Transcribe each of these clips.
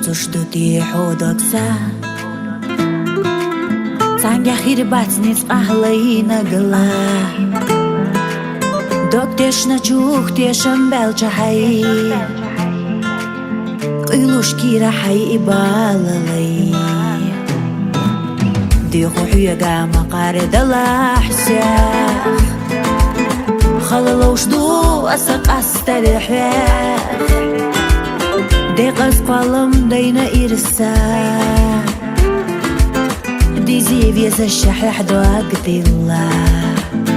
تشتدي حودكسا سانجا خير باتنيس أهلينا قلا دوك تشنا جوك تشن بلجا حي قيلوش كيرا حي إبالالي دي خوحي قاما قارد الأحساخ خلالوش دو أسق أستريح دي قلم دينا إرسا دي زيفيز الشحيح دواق ديلا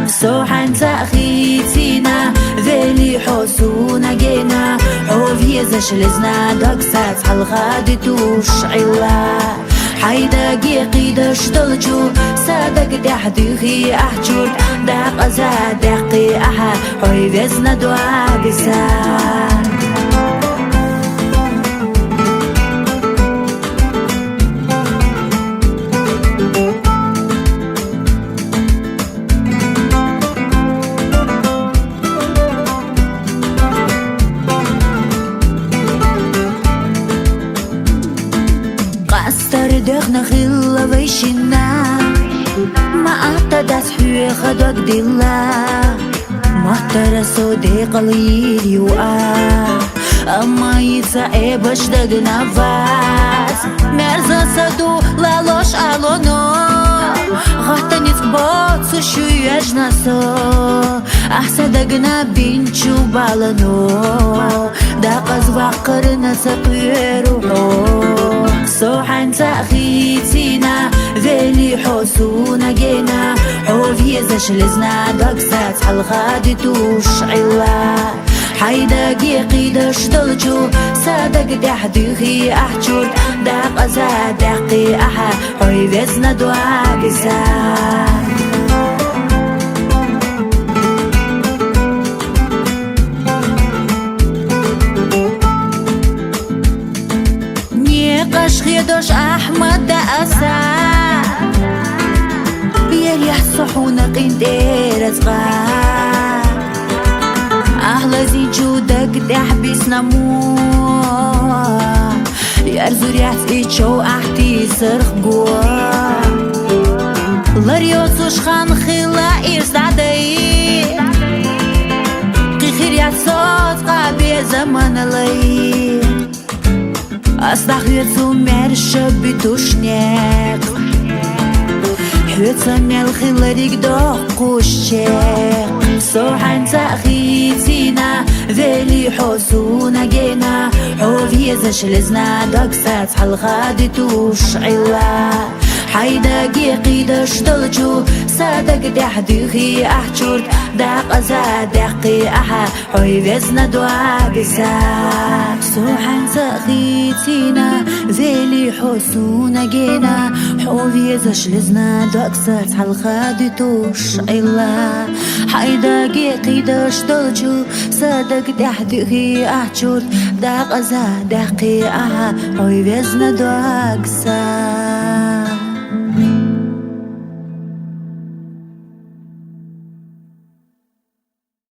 سوحان تأخيتينا ذيلي حوسونا جينا حوفيز شلزنا دقسات حلغادي توشعلا حيدا قيدش دلجو صادق دحديخي أحجود داق أزاد دقي أحا حوفيزنا دواق سا استردخنا خلا ويشنا ما أعتدس حوي خدوك ديلا محترى سودي قليل يوقع أما يتسعي باش دقنا فاس مرزا سدو لالوش ألونو غاتا نتقبط سشو يجنا سو أحسن دقنا بينشو بالانو داقز وقرنا سطويروحو سوحان تأخيتينا ذيلي حوسونا جينا حوفيز شلزنا دقسات حلغادي توشعلا حيدا قيدش دلجو صادق دحديخي أحجود داق أزاد دقي أحا حوفيزنا دواقسا خيدوش أحمد دا أسا بيريح صحونا قندير أزغا أهلا زي جودك دحبس نمو يارزو ريحت إيشو أحتي سرخ قوا لريوسوش خان خلا إرس عدي قي خير يا صوت قابي زمان لي أستخدم مرشة بتوشنيك حوتة ملخي لريك دوقوشيك سوحان تأخيتينا ذيلي حوسونا جينا حوفيز شلزنا دقسات حلغادي توشعلا حيدا قيدش دلجو صادق دحديخي أحجود داق أزاد دقي أحا حوفيزنا دواقسا سوحان تأخيتينا ذيلي حوسونا جينا حوفيز شلزنا دقسات حلغادي توشعلا حيدا قيدش دلجو صادق دحديخي أحجود داق أزاد دقي أحا حوفيزنا دواقسا